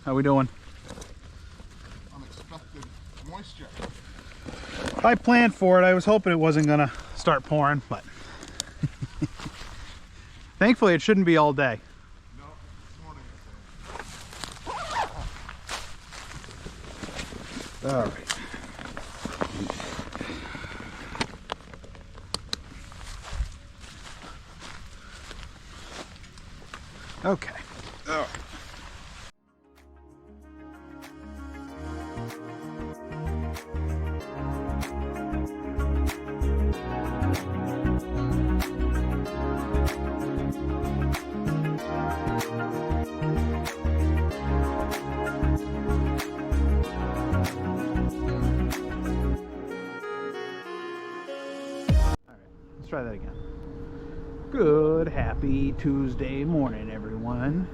How we doing? Unexpected moisture. I planned for it. I was hoping it wasn't gonna start pouring, but thankfully it shouldn't be all day. No, this morning All right. Okay. All right. Let's try that again. Good, happy Tuesday morning, everyone.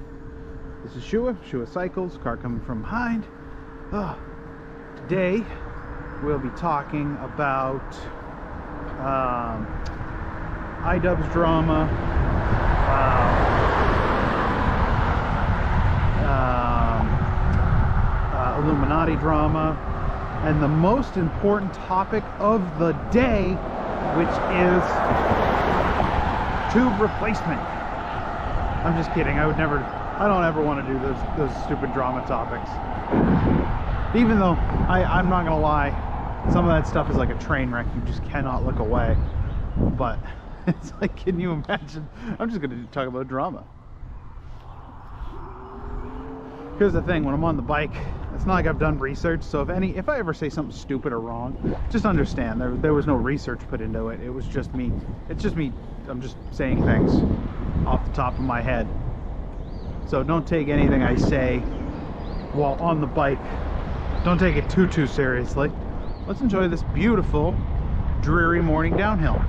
This is Shua Cycles, car coming from behind. Today, we'll be talking about iDubbbz drama, Illuminati drama, and the most important topic of the day, which is tube replacement. I'm just kidding. I don't ever want to do those stupid drama topics. Even though I'm not gonna lie, some of that stuff is like a train wreck. You just cannot look away. But it's like, can you imagine? I'm just gonna talk about drama. Here's the thing, when I'm on the bike, it's not like I've done research, so if I ever say something stupid or wrong, just understand there was no research put into it. It was just me. It's just me. I'm just saying things off the top of my head. So don't take anything I say while on the bike. Don't take it too seriously. Let's enjoy this beautiful, dreary morning downhill.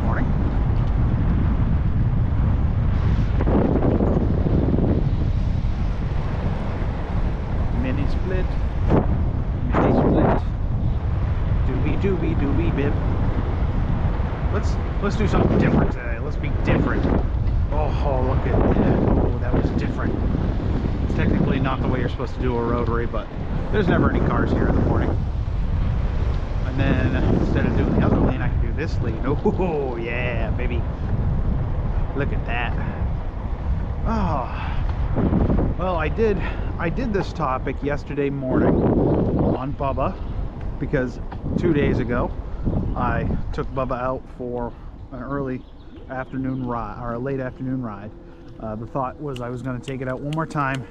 Morning. Mini split. Doobie bib. Let's do something different today. Let's be different. Oh, look at that. Oh, that was different. It's technically not the way you're supposed to do a rotary, but there's never any cars here in the morning. And then instead of doing the other lane, I can do this lane. Oh yeah, baby. Look at that. Oh, well, I did this topic yesterday morning on Bubba, because 2 days ago I took Bubba out for an early afternoon ride, or a late afternoon ride. The thought was I was going to take it out one more time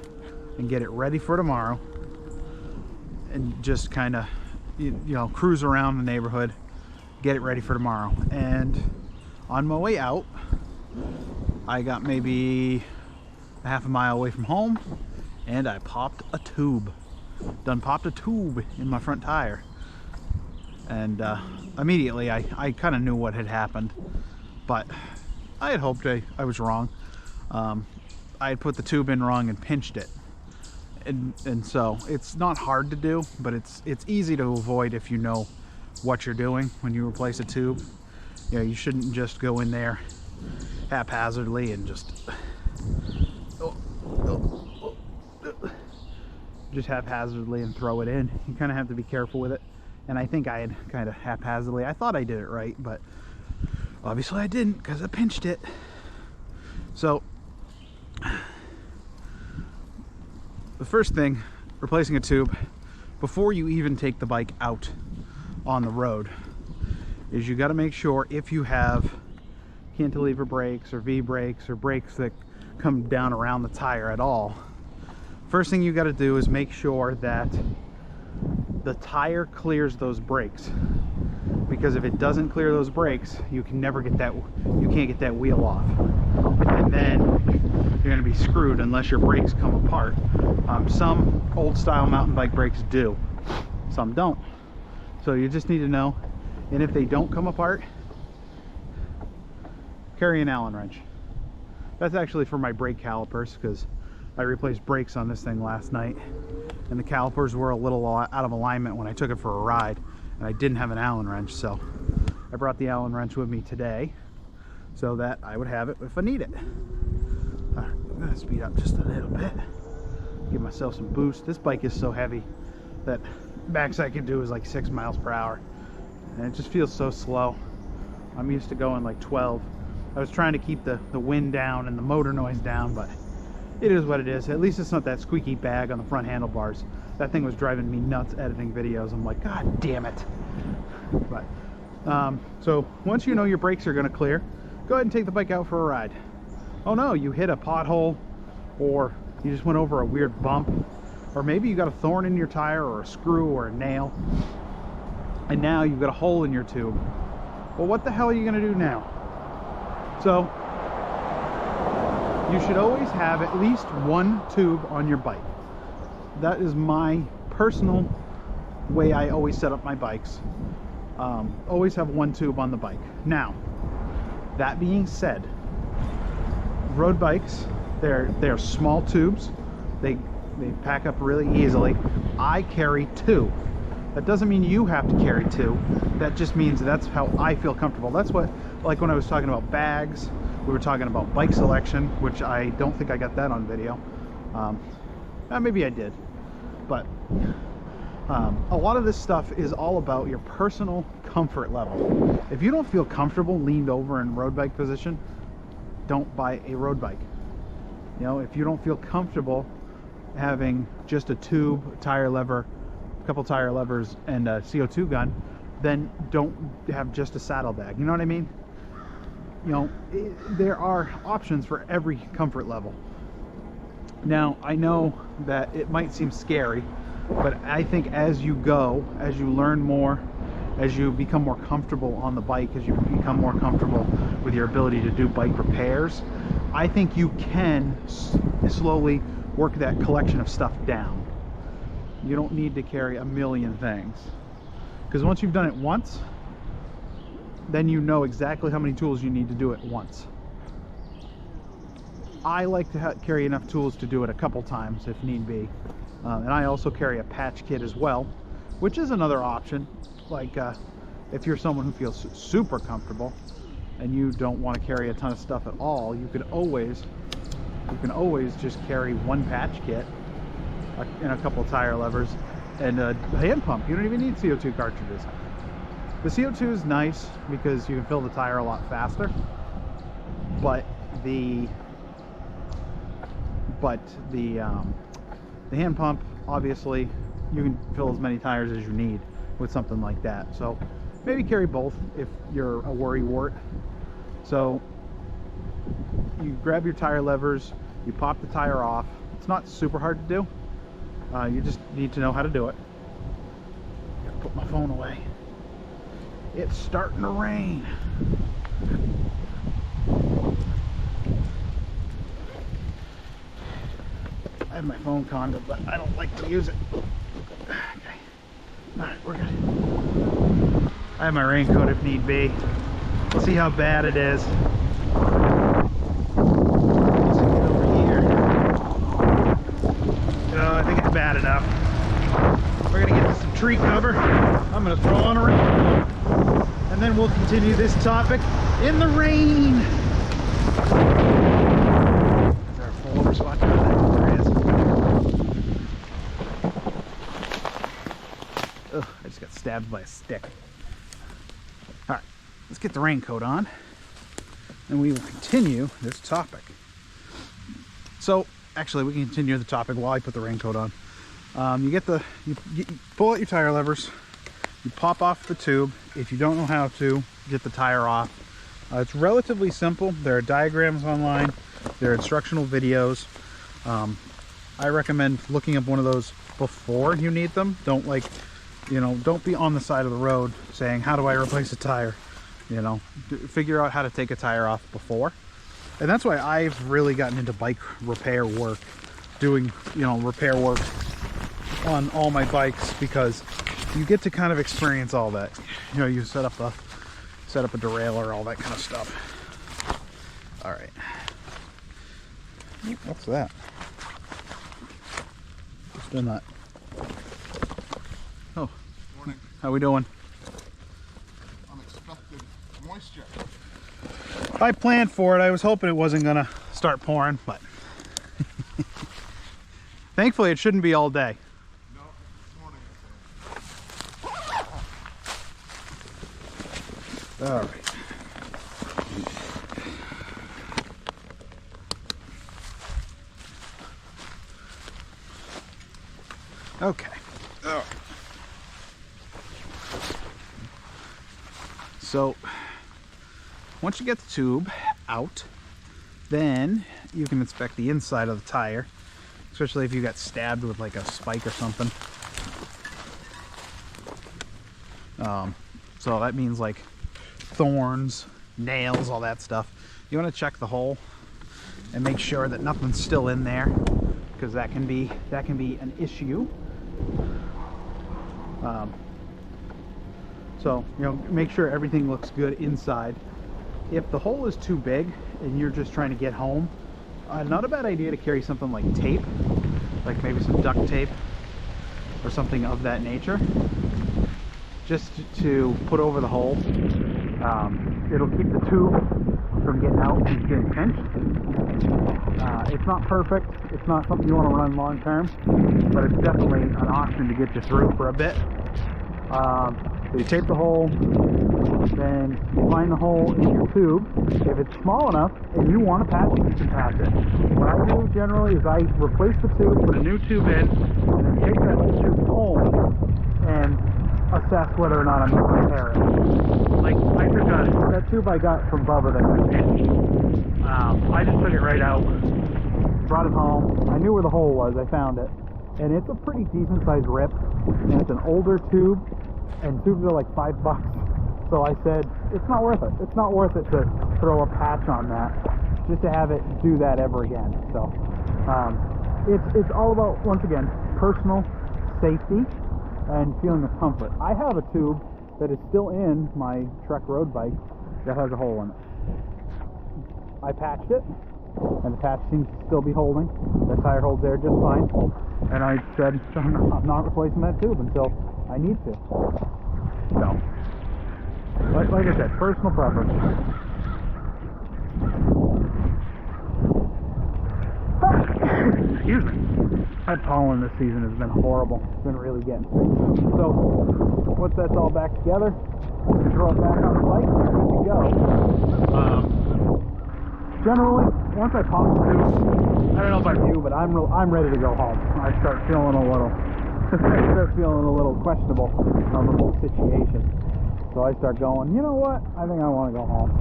and get it ready for tomorrow, and just kind of, you know, cruise around the neighborhood, get it ready for tomorrow. And on my way out, I got maybe a half a mile away from home, and I popped a tube. Popped a tube in my front tire. And immediately I kind of knew what had happened, but I had hoped I was wrong. I had put the tube in wrong and pinched it. And so it's not hard to do, but it's easy to avoid if you know what you're doing when you replace a tube. You know, you shouldn't just go in there haphazardly and just haphazardly and throw it in. You kind of have to be careful with it. And I think I had kind of haphazardly, I thought I did it right, but obviously I didn't, because I pinched it. So the first thing, replacing a tube, before you even take the bike out on the road, is you got to make sure, if you have cantilever brakes or V brakes or brakes that come down around the tire at all, first thing you got to do is make sure that the tire clears those brakes, because if it doesn't clear those brakes, you can never get that, you can't get that wheel off, and then you're going to be screwed unless your brakes come apart. Some old style mountain bike brakes do, some don't. So you just need to know, and if they don't come apart, carry an Allen wrench. That's actually for my brake calipers, because I replaced brakes on this thing last night and the calipers were a little out of alignment when I took it for a ride, and I didn't have an Allen wrench, so I brought the Allen wrench with me today so that I would have it if I need it. All right, I'm gonna speed up just a little bit, give myself some boost. This bike is so heavy that max I can do is like 6 miles per hour, and it just feels so slow. I'm used to going like 12. I was trying to keep the wind down and the motor noise down, but it is what it is. At least it's not that squeaky bag on the front handlebars. That thing was driving me nuts editing videos. I'm like, God damn it. But so once you know your brakes are gonna clear, go ahead and take the bike out for a ride. Oh no, you hit a pothole, or you just went over a weird bump, or maybe you got a thorn in your tire, or a screw, or a nail, and now you've got a hole in your tube. Well, what the hell are you gonna do now? So you should always have at least one tube on your bike. That is my personal way I always set up my bikes. Always have one tube on the bike. Now, that being said, road bikes, they're small tubes. They pack up really easily. I carry two. That doesn't mean you have to carry two. That just means that's how I feel comfortable. That's what, like when I was talking about bags, we were talking about bike selection, which I don't think I got that on video. Maybe I did, but a lot of this stuff is all about your personal comfort level. If you don't feel comfortable leaned over in road bike position, don't buy a road bike. You know, if you don't feel comfortable having just a tube, tire lever, a couple tire levers, and a CO2 gun, then don't have just a saddlebag. You know what I mean? You know, there are options for every comfort level. Now, I know that it might seem scary, but I think as you go, as you learn more, as you become more comfortable on the bike, as you become more comfortable with your ability to do bike repairs, I think you can slowly work that collection of stuff down. You don't need to carry a million things, because once you've done it once, then you know exactly how many tools you need to do it once. I like to carry enough tools to do it a couple times if need be. And I also carry a patch kit as well, which is another option. Like if you're someone who feels super comfortable and you don't want to carry a ton of stuff at all, you can always just carry one patch kit and a couple tire levers and a hand pump. You don't even need CO2 cartridges. The CO2 is nice because you can fill the tire a lot faster, but the hand pump, obviously, you can fill as many tires as you need with something like that. So maybe carry both if you're a worrywart. So you grab your tire levers, you pop the tire off. It's not super hard to do. You just need to know how to do it. Gotta put my phone away. It's starting to rain. I have my phone condom, but I don't like to use it. Okay. Alright, we're good. I have my raincoat if need be. Let's see how bad it is. Let's get over here. Oh, I think it's bad enough. We're gonna get to some tree cover. I'm gonna throw on a raincoat, and then we'll continue this topic in the rain. Is there a pullover spot? There is. Ugh, I just got stabbed by a stick. All right, let's get the raincoat on, and we will continue this topic. So, actually, we can continue the topic while I put the raincoat on. You pull out your tire levers, you pop off the tube. If you don't know how to get the tire off, it's relatively simple. There are diagrams online, there are instructional videos. I recommend looking up one of those before you need them. Don't don't be on the side of the road saying, how do I replace a tire? Figure out how to take a tire off before. And that's why I've really gotten into bike repair work, doing repair work on all my bikes, because you get to kind of experience all that. You set up a derailleur, all that kind of stuff. All right. What's that? Still not. Oh. Morning. How we doing? Unexpected moisture. I planned for it. I was hoping it wasn't gonna start pouring, but thankfully it shouldn't be all day. No, this morning. All right. Okay. Oh. So once you get the tube out, then you can inspect the inside of the tire, especially if you got stabbed with like a spike or something. So that means like thorns, nails, all that stuff. You want to check the hole and make sure that nothing's still in there, because that can be an issue. So, you know, make sure everything looks good inside. If the hole is too big and you're just trying to get home, not a bad idea to carry something like tape, like maybe some duct tape or something of that nature, just to put over the hole. It'll keep the tube from getting out and getting pinched. It's not perfect. It's not something you want to run long term, but it's definitely an option to get you through for a bit. So you tape the hole, then you find the hole in your tube. If it's small enough and you want to patch it, you can patch it. What I do generally is I replace the tube, put a new tube in, and then take that tube home and assess whether or not I'm going to repair it. Like, I forgot that tube I got from Bubba that was pinched. I just took it right out, brought it home. I knew where the hole was. I found it, and it's a pretty decent sized rip, and it's an older tube, and tubes are like $5. So I said, it's not worth it. It's not worth it to throw a patch on that just to have it do that ever again. So it's all about, once again, personal safety and feeling of comfort. I have a tube that is still in my Trek road bike that has a hole in it. I patched it, and the patch seems to still be holding. The tire holds there just fine. And I said, I'm not replacing that tube until I need to. So, like I said, personal preference. Excuse me. My pollen this season has been horrible. It's been really getting sick. So, once that's all back together, throw it back on the bike, and you're good to go. Generally, once I pump the tube, I don't know about you, but I'm ready to go home. I start feeling a little questionable on the whole situation. So I start going, you know what? I think I want to go home.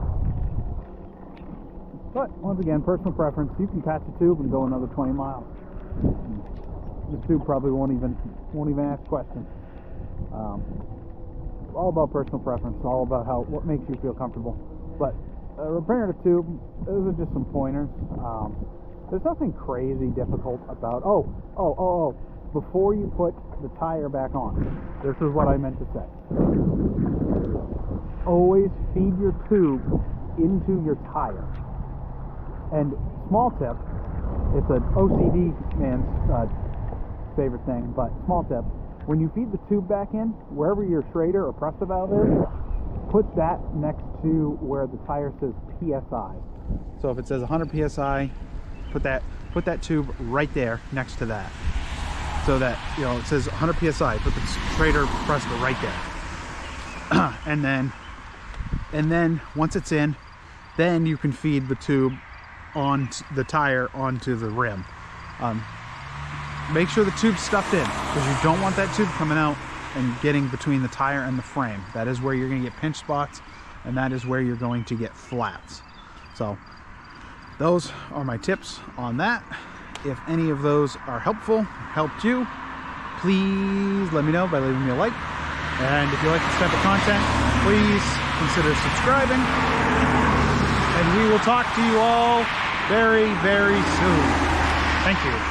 But once again, personal preference. You can patch the tube and go another 20 miles. The tube probably won't even ask questions. All about personal preference. All about what makes you feel comfortable. But repairing a tube, those are just some pointers. There's nothing crazy difficult about. Before you put the tire back on, this is what I meant to say. Always feed your tube into your tire. And small tip, it's an OCD man's favorite thing, but small tip, when you feed the tube back in, wherever your Schrader or Presta valve is, put that next to where the tire says PSI. So if it says 100 PSI, put that tube right there next to that. So that, you know, it says 100 PSI, put the Schrader Presta right there. and then once it's in, then you can feed the tube on the tire onto the rim. Make sure the tube's stuffed in, because you don't want that tube coming out and getting between the tire and the frame. That is where you're going to get pinch spots, and that is where you're going to get flats. So those are my tips on that. If any of those are helped you, please let me know by leaving me a like. And if you like this type of content, please consider subscribing. And we will talk to you all very, very soon. Thank you.